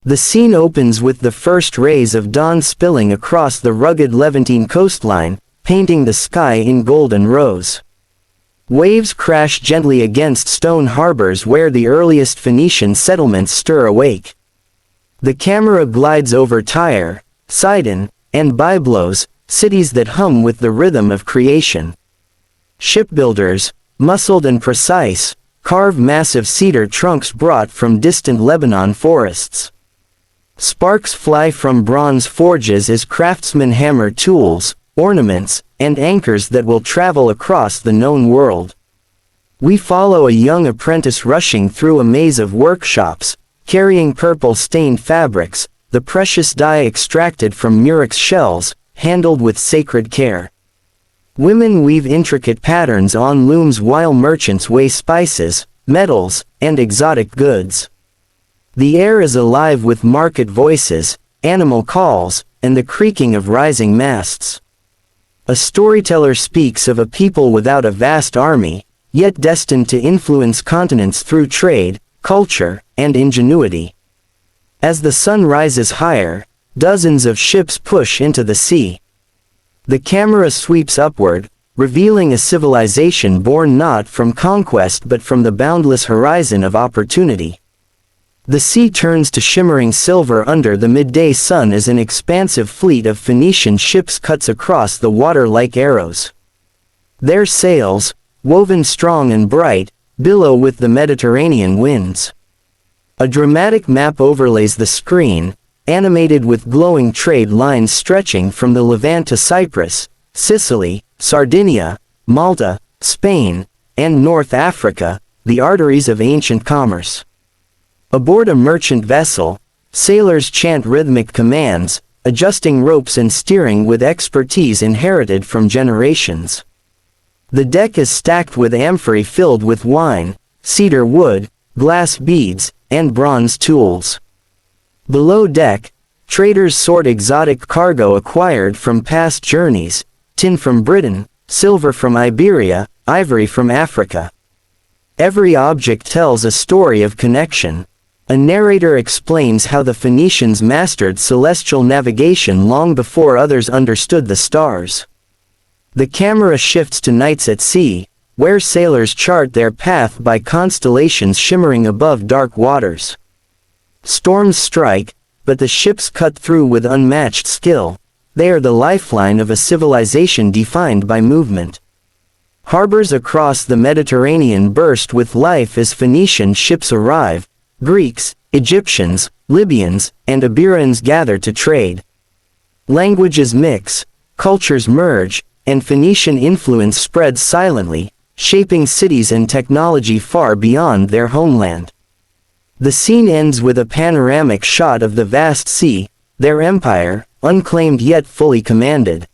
The scene opens with the first rays of dawn spilling across the rugged Levantine coastline, painting the sky in golden rose. Waves crash gently against stone harbors where the earliest Phoenician settlements stir awake. The camera glides over Tyre, Sidon, and Byblos, cities that hum with the rhythm of creation. Shipbuilders, muscled and precise, carve massive cedar trunks brought from distant Lebanon forests. Sparks fly from bronze forges as craftsmen hammer tools, ornaments, and anchors that will travel across the known world. We follow a young apprentice rushing through a maze of workshops, carrying purple-stained fabrics, the precious dye extracted from murex shells, handled with sacred care. Women weave intricate patterns on looms while merchants weigh spices, metals, and exotic goods. The air is alive with market voices, animal calls, and the creaking of rising masts. A storyteller speaks of a people without a vast army, yet destined to influence continents through trade, culture, and ingenuity. As the sun rises higher, dozens of ships push into the sea. The camera sweeps upward, revealing a civilization born not from conquest but from the boundless horizon of opportunity. The sea turns to shimmering silver under the midday sun as an expansive fleet of Phoenician ships cuts across the water like arrows. Their sails, woven strong and bright, billow with the Mediterranean winds. A dramatic map overlays the screen, animated with glowing trade lines stretching from the Levant to Cyprus, Sicily, Sardinia, Malta, Spain, and North Africa, the arteries of ancient commerce. Aboard a merchant vessel, sailors chant rhythmic commands, adjusting ropes and steering with expertise inherited from generations. The deck is stacked with amphorae filled with wine, cedar wood, glass beads, and bronze tools. Below deck, traders sort exotic cargo acquired from past journeys, tin from Britain, silver from Iberia, ivory from Africa. Every object tells a story of connection. A narrator explains how the Phoenicians mastered celestial navigation long before others understood the stars. The camera shifts to nights at sea, where sailors chart their path by constellations shimmering above dark waters. Storms strike, but the ships cut through with unmatched skill. They are the lifeline of a civilization defined by movement. Harbors across the Mediterranean burst with life as Phoenician ships arrive. Greeks, Egyptians, Libyans, and Iberians gather to trade. Languages mix, cultures merge, and Phoenician influence spreads silently, shaping cities and technology far beyond their homeland. The scene ends with a panoramic shot of the vast sea, their empire, unclaimed yet fully commanded.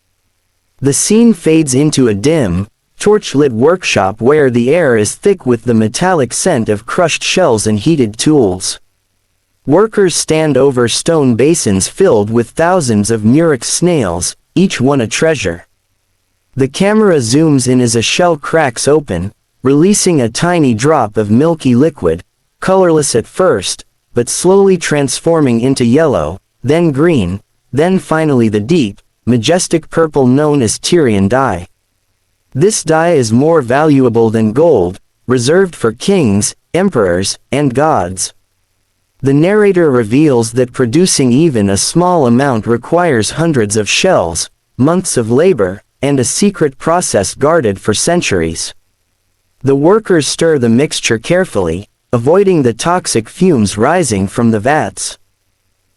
The scene fades into a dim, torch-lit workshop where the air is thick with the metallic scent of crushed shells and heated tools. Workers stand over stone basins filled with thousands of murex snails, each one a treasure. The camera zooms in as a shell cracks open, releasing a tiny drop of milky liquid, colorless at first, but slowly transforming into yellow, then green, then finally the deep, majestic purple known as Tyrian dye. This dye is more valuable than gold, reserved for kings, emperors, and gods. The narrator reveals that producing even a small amount requires hundreds of shells, months of labor, and a secret process guarded for centuries. The workers stir the mixture carefully, avoiding the toxic fumes rising from the vats.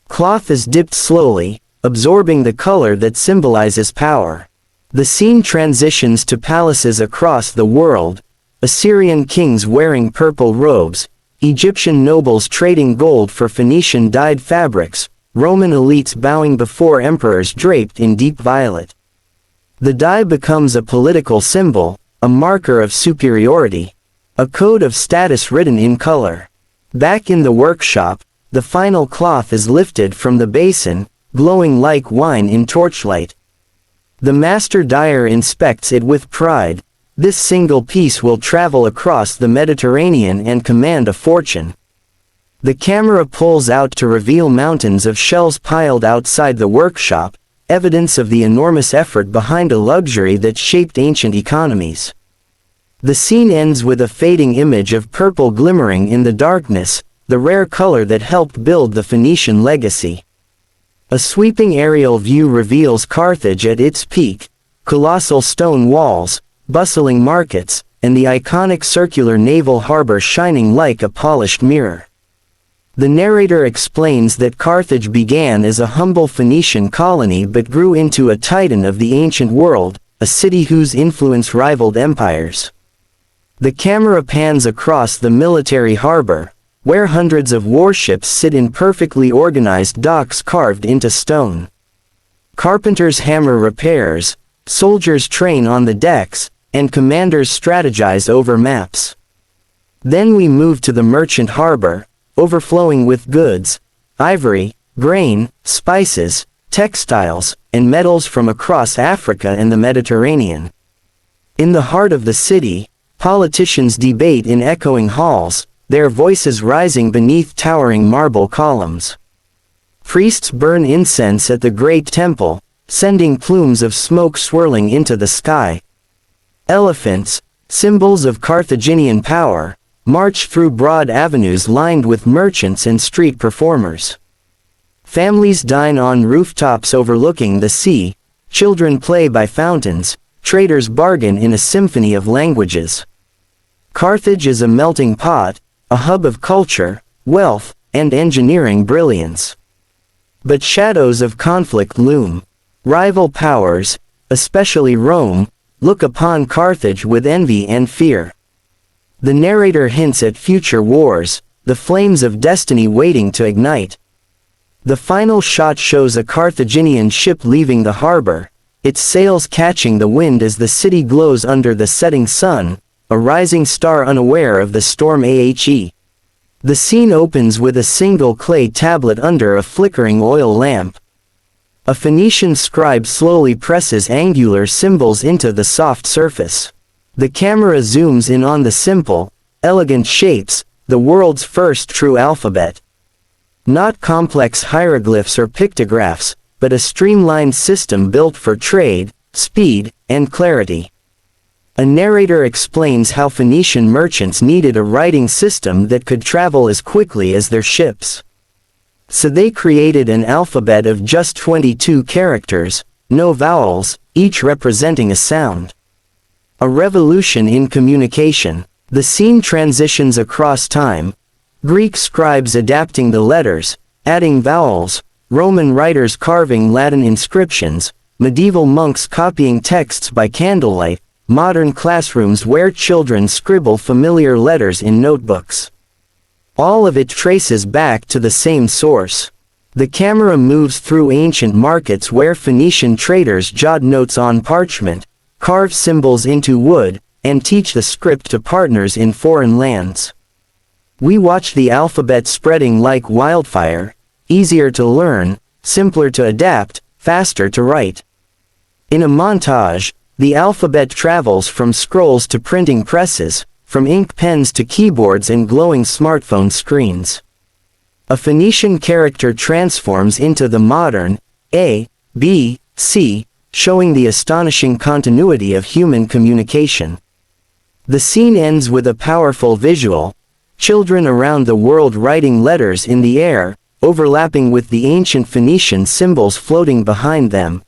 Cloth is dipped slowly, absorbing the color that symbolizes power. The scene transitions to palaces across the world, Assyrian kings wearing purple robes, Egyptian nobles trading gold for Phoenician dyed fabrics, Roman elites bowing before emperors draped in deep violet. The dye becomes a political symbol, a marker of superiority, a code of status written in color. Back in the workshop, the final cloth is lifted from the basin, glowing like wine in torchlight. The master dyer inspects it with pride. This single piece will travel across the Mediterranean and command a fortune. The camera pulls out to reveal mountains of shells piled outside the workshop, evidence of the enormous effort behind a luxury that shaped ancient economies. The scene ends with a fading image of purple glimmering in the darkness, the rare color that helped build the Phoenician legacy. A sweeping aerial view reveals Carthage at its peak, colossal stone walls, bustling markets, and the iconic circular naval harbor shining like a polished mirror. The narrator explains that Carthage began as a humble Phoenician colony but grew into a titan of the ancient world, a city whose influence rivaled empires. The camera pans across the military harbor, where hundreds of warships sit in perfectly organized docks carved into stone. Carpenters hammer repairs, soldiers train on the decks, and commanders strategize over maps. Then we move to the merchant harbor, overflowing with goods, ivory, grain, spices, textiles, and metals from across Africa and the Mediterranean. In the heart of the city, politicians debate in echoing halls, their voices rising beneath towering marble columns. Priests burn incense at the great temple, sending plumes of smoke swirling into the sky. Elephants, symbols of Carthaginian power, march through broad avenues lined with merchants and street performers. Families dine on rooftops overlooking the sea, children play by fountains, traders bargain in a symphony of languages. Carthage is a melting pot, a hub of culture, wealth, and engineering brilliance. But shadows of conflict loom. Rival powers, especially Rome, look upon Carthage with envy and fear. The narrator hints at future wars, the flames of destiny waiting to ignite. The final shot shows a Carthaginian ship leaving the harbor, its sails catching the wind as the city glows under the setting sun, a rising star unaware of the storm ahe. The scene opens with a single clay tablet under a flickering oil lamp. A Phoenician scribe slowly presses angular symbols into the soft surface. The camera zooms in on the simple, elegant shapes, the world's first true alphabet. Not complex hieroglyphs or pictographs, but a streamlined system built for trade, speed, and clarity. A narrator explains how Phoenician merchants needed a writing system that could travel as quickly as their ships. So they created an alphabet of just 22 characters, no vowels, each representing a sound. A revolution in communication. The scene transitions across time, Greek scribes adapting the letters, adding vowels, Roman writers carving Latin inscriptions, medieval monks copying texts by candlelight, modern classrooms where children scribble familiar letters in notebooks. All of it traces back to the same source. The camera moves through ancient markets where Phoenician traders jot notes on parchment, carve symbols into wood, and teach the script to partners in foreign lands. We watch the alphabet spreading like wildfire, easier to learn, simpler to adapt, faster to write. In a montage, the alphabet travels from scrolls to printing presses, from ink pens to keyboards and glowing smartphone screens. A Phoenician character transforms into the modern A, B, C, showing the astonishing continuity of human communication. The scene ends with a powerful visual, children around the world writing letters in the air, overlapping with the ancient Phoenician symbols floating behind them.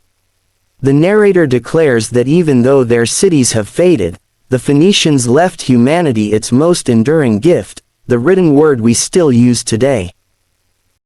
The narrator declares that even though their cities have faded, the Phoenicians left humanity its most enduring gift, the written word we still use today.